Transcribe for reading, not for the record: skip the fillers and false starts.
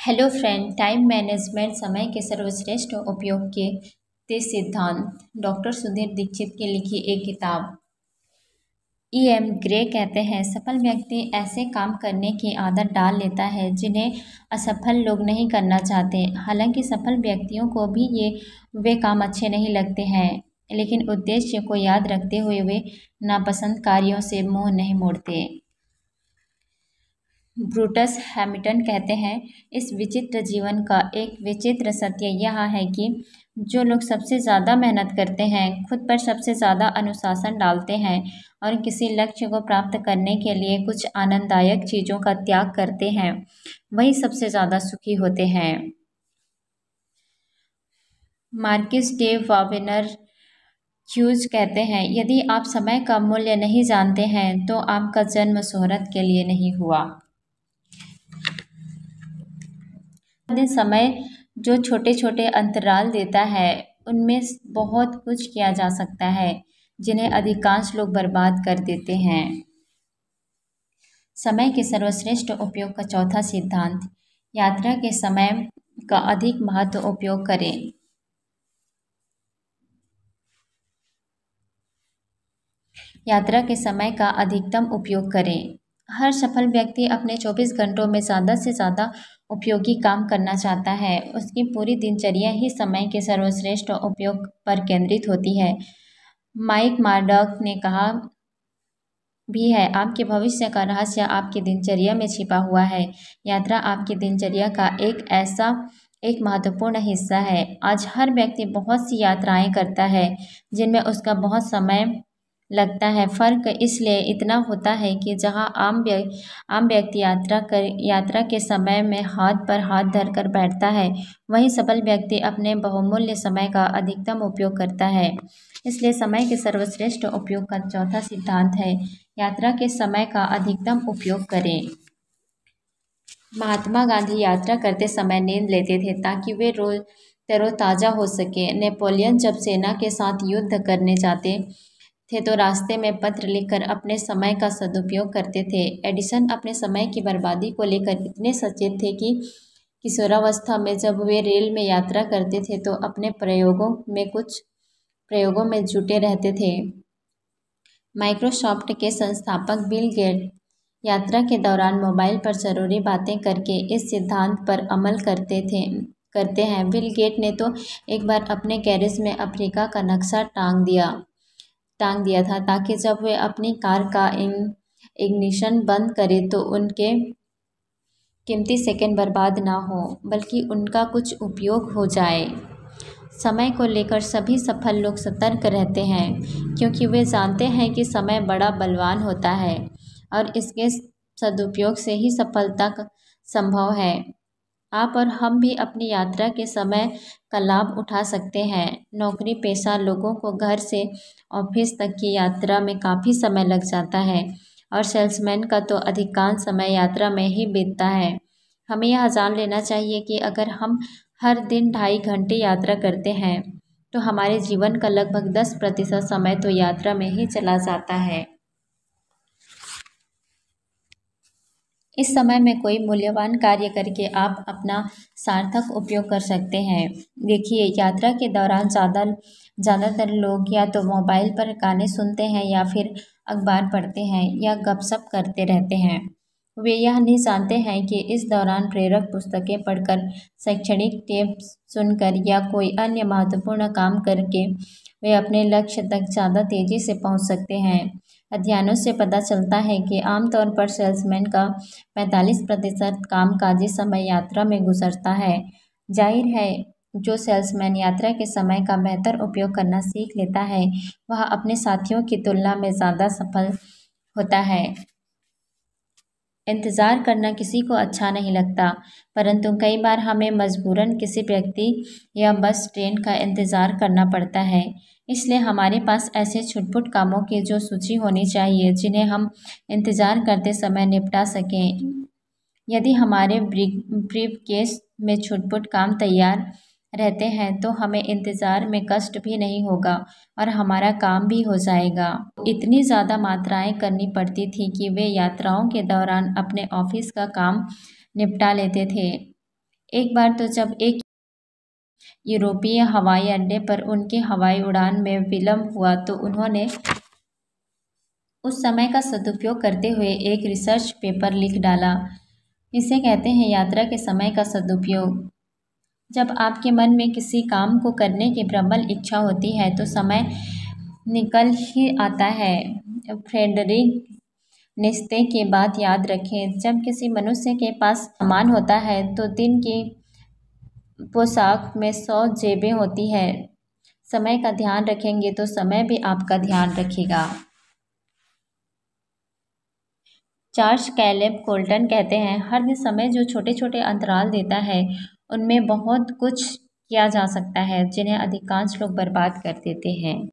Hello friend, time management समय के सर्वश्रेष्ठ उपयोग के 30 सिद्धांत। डॉक्टर सुधीर दीक्षित की लिखी एक किताब। एम ग्रे कहते हैं, सफल व्यक्ति ऐसे काम करने की आदत डाल लेता है जिन्हें असफल लोग नहीं करना चाहते। हालांकि सफल व्यक्तियों को भी वे काम अच्छे नहीं लगते हैं, लेकिन उद्देश्य को याद रखते हुए वे नापसंद कार्यों से मुंह नहीं मोड़ते। ब्रूटस हैमिल्टन कहते हैं, इस विचित्र जीवन का एक विचित्र सत्य यह है कि जो लोग सबसे ज़्यादा मेहनत करते हैं, खुद पर सबसे ज़्यादा अनुशासन डालते हैं और किसी लक्ष्य को प्राप्त करने के लिए कुछ आनंददायक चीज़ों का त्याग करते हैं, वही सबसे ज़्यादा सुखी होते हैं। मार्किस डे वावेनर ह्यूज कहते हैं, यदि आप समय का मूल्य नहीं जानते हैं तो आपका जन्म शोहरत के लिए नहीं हुआ। दिन समय जो छोटे छोटे अंतराल देता है, उनमें बहुत कुछ किया जा सकता है जिन्हें अधिकांश लोग बर्बाद कर देते हैं। समय के सर्वश्रेष्ठ उपयोग का चौथा सिद्धांत, यात्रा के समय का अधिक महत्व उपयोग करें। यात्रा के समय का अधिकतम उपयोग करें। हर सफल व्यक्ति अपने 24 घंटों में ज़्यादा से ज़्यादा उपयोगी काम करना चाहता है। उसकी पूरी दिनचर्या ही समय के सर्वश्रेष्ठ उपयोग पर केंद्रित होती है। माइक मार्डॉक ने कहा भी है, आपके भविष्य का रहस्य आपकी दिनचर्या में छिपा हुआ है। यात्रा आपकी दिनचर्या का एक महत्वपूर्ण हिस्सा है। आज हर व्यक्ति बहुत सी यात्राएं करता है जिनमें उसका बहुत समय लगता है। फर्क इसलिए इतना होता है कि जहां आम व्यक्ति यात्रा के समय में हाथ पर हाथ धरकर बैठता है, वहीं सफल व्यक्ति अपने बहुमूल्य समय का अधिकतम उपयोग करता है। इसलिए समय के सर्वश्रेष्ठ उपयोग का चौथा सिद्धांत है, यात्रा के समय का अधिकतम उपयोग करें। महात्मा गांधी यात्रा करते समय नींद लेते थे ताकि वे रोज तरोताजा हो सके। नेपोलियन जब सेना के साथ युद्ध करने जाते थे तो रास्ते में पत्र लिखकर अपने समय का सदुपयोग करते थे। एडिसन अपने समय की बर्बादी को लेकर इतने सचेत थे कि किशोरावस्था में जब वे रेल में यात्रा करते थे तो अपने प्रयोगों में जुटे रहते थे। माइक्रोसॉफ्ट के संस्थापक बिल गेट यात्रा के दौरान मोबाइल पर जरूरी बातें करके इस सिद्धांत पर अमल करते हैं। बिल गेट ने तो एक बार अपने गैरेज में अफ्रीका का नक्शा टांग दिया था ताकि जब वे अपनी कार का इग्निशन बंद करें तो उनके कीमती सेकंड बर्बाद ना हो, बल्कि उनका कुछ उपयोग हो जाए। समय को लेकर सभी सफल लोग सतर्क रहते हैं क्योंकि वे जानते हैं कि समय बड़ा बलवान होता है और इसके सदुपयोग से ही सफलता संभव है। आप और हम भी अपनी यात्रा के समय का लाभ उठा सकते हैं। नौकरी पेशा लोगों को घर से ऑफिस तक की यात्रा में काफ़ी समय लग जाता है और सेल्समैन का तो अधिकांश समय यात्रा में ही बीतता है। हमें यह जान लेना चाहिए कि अगर हम हर दिन 2.5 घंटे यात्रा करते हैं तो हमारे जीवन का लगभग 10% समय तो यात्रा में ही चला जाता है। इस समय में कोई मूल्यवान कार्य करके आप अपना सार्थक उपयोग कर सकते हैं। देखिए, यात्रा के दौरान ज़्यादातर लोग या तो मोबाइल पर गाने सुनते हैं या फिर अखबार पढ़ते हैं या गपशप करते रहते हैं। वे यह नहीं जानते हैं कि इस दौरान प्रेरक पुस्तकें पढ़कर, शैक्षणिक टेप सुनकर या कोई अन्य महत्वपूर्ण काम करके वे अपने लक्ष्य तक ज़्यादा तेज़ी से पहुंच सकते हैं। अध्ययनों से पता चलता है कि आमतौर पर सेल्समैन का 45% कामकाजी समय यात्रा में गुजरता है। जाहिर है, जो सेल्समैन यात्रा के समय का बेहतर उपयोग करना सीख लेता है, वह अपने साथियों की तुलना में ज़्यादा सफल होता है। इंतज़ार करना किसी को अच्छा नहीं लगता, परंतु कई बार हमें मजबूरन किसी व्यक्ति या बस ट्रेन का इंतज़ार करना पड़ता है। इसलिए हमारे पास ऐसे छुटपुट कामों की जो सूची होनी चाहिए जिन्हें हम इंतज़ार करते समय निपटा सकें। यदि हमारे ब्रीफकेस में छुटपुट काम तैयार रहते हैं तो हमें इंतज़ार में कष्ट भी नहीं होगा और हमारा काम भी हो जाएगा। इतनी ज़्यादा मात्राएं करनी पड़ती थी कि वे यात्राओं के दौरान अपने ऑफिस का काम निपटा लेते थे। एक बार तो जब एक यूरोपीय हवाई अड्डे पर उनकी हवाई उड़ान में विलंब हुआ तो उन्होंने उस समय का सदुपयोग करते हुए एक रिसर्च पेपर लिख डाला। इसे कहते हैं यात्रा के समय का सदुपयोग। जब आपके मन में किसी काम को करने की प्रबल इच्छा होती है तो समय निकल ही आता है। फ्रेडरिक निस्ते की बात याद रखें, जब किसी मनुष्य के पास सामान होता है तो दिन की पोशाक में 100 जेबें होती है। समय का ध्यान रखेंगे तो समय भी आपका ध्यान रखेगा। चार्ल्स कैलेब कोल्टन कहते हैं, हर दिन समय जो छोटे छोटे अंतराल देता है उनमें बहुत कुछ किया जा सकता है जिन्हें अधिकांश लोग बर्बाद कर देते हैं।